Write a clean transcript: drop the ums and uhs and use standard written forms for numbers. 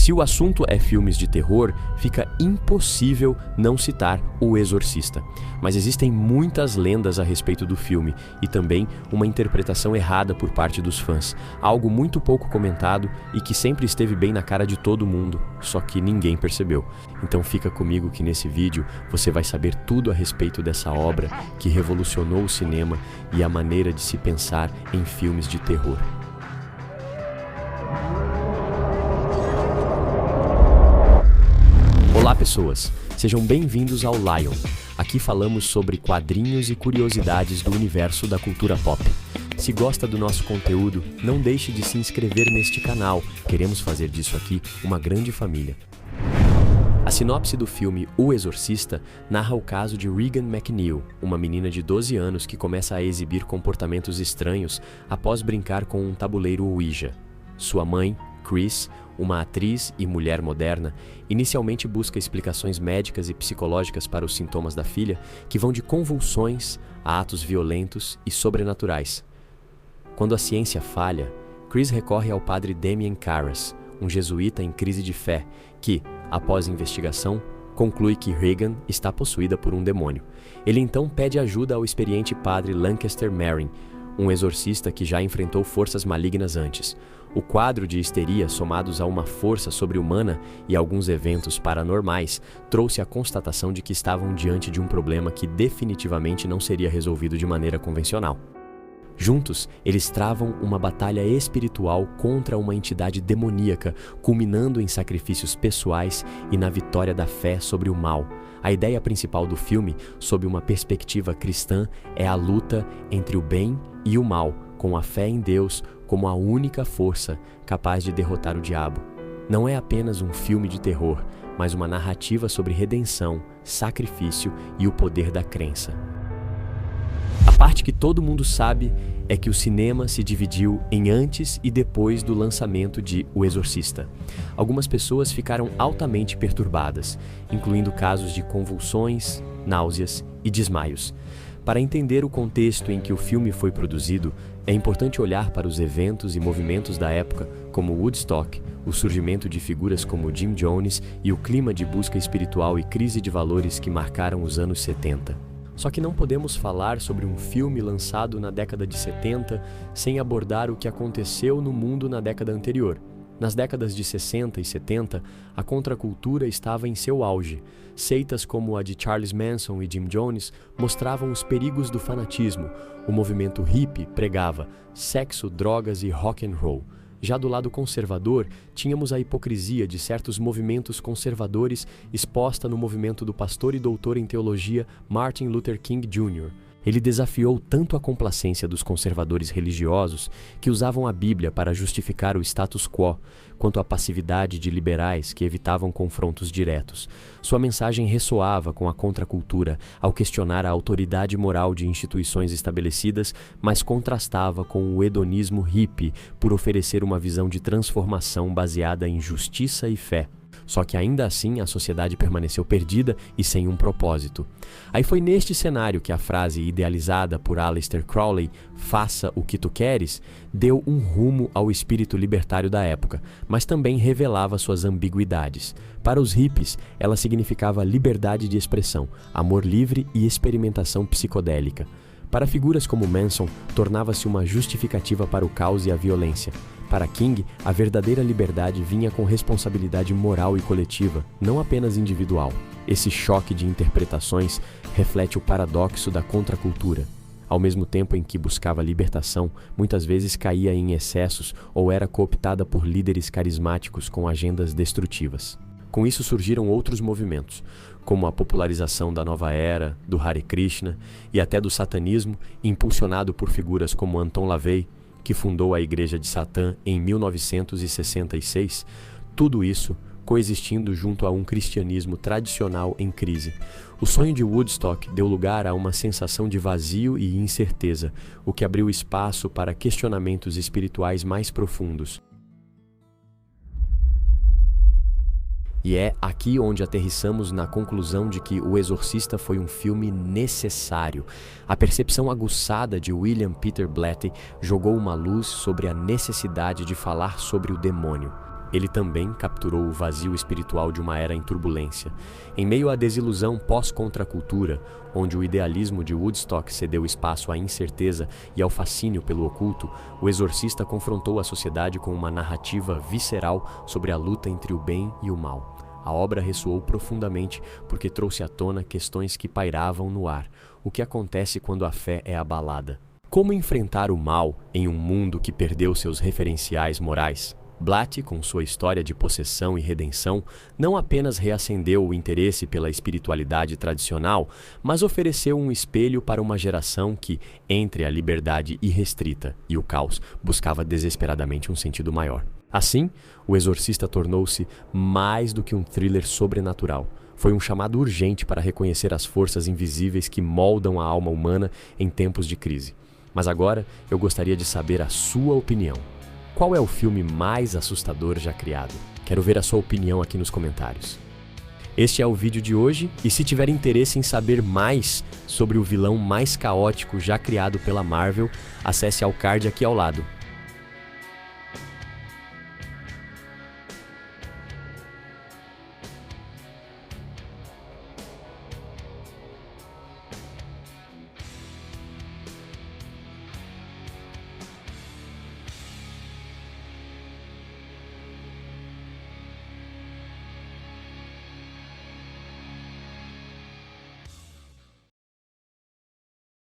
Se o assunto é filmes de terror, fica impossível não citar O Exorcista. Mas existem muitas lendas a respeito do filme e também uma interpretação errada por parte dos fãs. Algo muito pouco comentado e que sempre esteve bem na cara de todo mundo, só que ninguém percebeu. Então fica comigo que nesse vídeo você vai saber tudo a respeito dessa obra que revolucionou o cinema e a maneira de se pensar em filmes de terror. Olá pessoas, sejam bem-vindos ao Lion. Aqui falamos sobre quadrinhos e curiosidades do universo da cultura pop. Se gosta do nosso conteúdo, não deixe de se inscrever neste canal. Queremos fazer disso aqui uma grande família. A sinopse do filme O Exorcista narra o caso de Regan MacNeil, uma menina de 12 anos que começa a exibir comportamentos estranhos após brincar com um tabuleiro Ouija. Sua mãe, Chris, uma atriz e mulher moderna, inicialmente busca explicações médicas e psicológicas para os sintomas da filha, que vão de convulsões a atos violentos e sobrenaturais. Quando a ciência falha, Chris recorre ao padre Damien Carras, um jesuíta em crise de fé, que, após investigação, conclui que Regan está possuída por um demônio. Ele então pede ajuda ao experiente padre Lancaster Merrin, um exorcista que já enfrentou forças malignas antes. O quadro de histeria, somados a uma força sobre-humana e alguns eventos paranormais, trouxe a constatação de que estavam diante de um problema que definitivamente não seria resolvido de maneira convencional. Juntos, eles travam uma batalha espiritual contra uma entidade demoníaca, culminando em sacrifícios pessoais e na vitória da fé sobre o mal. A ideia principal do filme, sob uma perspectiva cristã, é a luta entre o bem e o mal, com a fé em Deus como a única força capaz de derrotar o diabo. Não é apenas um filme de terror, mas uma narrativa sobre redenção, sacrifício e o poder da crença. A parte que todo mundo sabe é que o cinema se dividiu em antes e depois do lançamento de O Exorcista. Algumas pessoas ficaram altamente perturbadas, incluindo casos de convulsões, náuseas e desmaios. Para entender o contexto em que o filme foi produzido, é importante olhar para os eventos e movimentos da época, como Woodstock, o surgimento de figuras como Jim Jones e o clima de busca espiritual e crise de valores que marcaram os anos 70. Só que não podemos falar sobre um filme lançado na década de 70 sem abordar o que aconteceu no mundo na década anterior. Nas décadas de 60 e 70, a contracultura estava em seu auge. Seitas como a de Charles Manson e Jim Jones mostravam os perigos do fanatismo. O movimento hippie pregava sexo, drogas e rock and roll. Já do lado conservador, tínhamos a hipocrisia de certos movimentos conservadores exposta no movimento do pastor e doutor em teologia Martin Luther King Jr. Ele desafiou tanto a complacência dos conservadores religiosos, que usavam a Bíblia para justificar o status quo, quanto a passividade de liberais que evitavam confrontos diretos. Sua mensagem ressoava com a contracultura ao questionar a autoridade moral de instituições estabelecidas, mas contrastava com o hedonismo hippie por oferecer uma visão de transformação baseada em justiça e fé. Só que ainda assim a sociedade permaneceu perdida e sem um propósito. Aí foi neste cenário que a frase idealizada por Aleister Crowley, "faça o que tu queres", deu um rumo ao espírito libertário da época, mas também revelava suas ambiguidades. Para os hippies, ela significava liberdade de expressão, amor livre e experimentação psicodélica. Para figuras como Manson, tornava-se uma justificativa para o caos e a violência. Para King, a verdadeira liberdade vinha com responsabilidade moral e coletiva, não apenas individual. Esse choque de interpretações reflete o paradoxo da contracultura. Ao mesmo tempo em que buscava libertação, muitas vezes caía em excessos ou era cooptada por líderes carismáticos com agendas destrutivas. Com isso surgiram outros movimentos, como a popularização da nova era, do Hare Krishna e até do satanismo, impulsionado por figuras como Anton LaVey, que fundou a Igreja de Satã em 1966, tudo isso coexistindo junto a um cristianismo tradicional em crise. O sonho de Woodstock deu lugar a uma sensação de vazio e incerteza, o que abriu espaço para questionamentos espirituais mais profundos. E é aqui onde aterrissamos na conclusão de que O Exorcista foi um filme necessário. A percepção aguçada de William Peter Blatty jogou uma luz sobre a necessidade de falar sobre o demônio. ele também capturou o vazio espiritual de uma era em turbulência. Em meio à desilusão pós-contracultura, onde o idealismo de Woodstock cedeu espaço à incerteza e ao fascínio pelo oculto, o Exorcista confrontou a sociedade com uma narrativa visceral sobre a luta entre o bem e o mal. A obra ressoou profundamente porque trouxe à tona questões que pairavam no ar. O que acontece quando a fé é abalada? Como enfrentar o mal em um mundo que perdeu seus referenciais morais? Blatt, com sua história de possessão e redenção, não apenas reacendeu o interesse pela espiritualidade tradicional, mas ofereceu um espelho para uma geração que, entre a liberdade irrestrita e o caos, buscava desesperadamente um sentido maior. Assim, O Exorcista tornou-se mais do que um thriller sobrenatural. Foi um chamado urgente para reconhecer as forças invisíveis que moldam a alma humana em tempos de crise. Mas agora, eu gostaria de saber a sua opinião. Qual é o filme mais assustador já criado? Quero ver a sua opinião aqui nos comentários. Este é o vídeo de hoje, e se tiver interesse em saber mais sobre o vilão mais caótico já criado pela Marvel, acesse ao card aqui ao lado.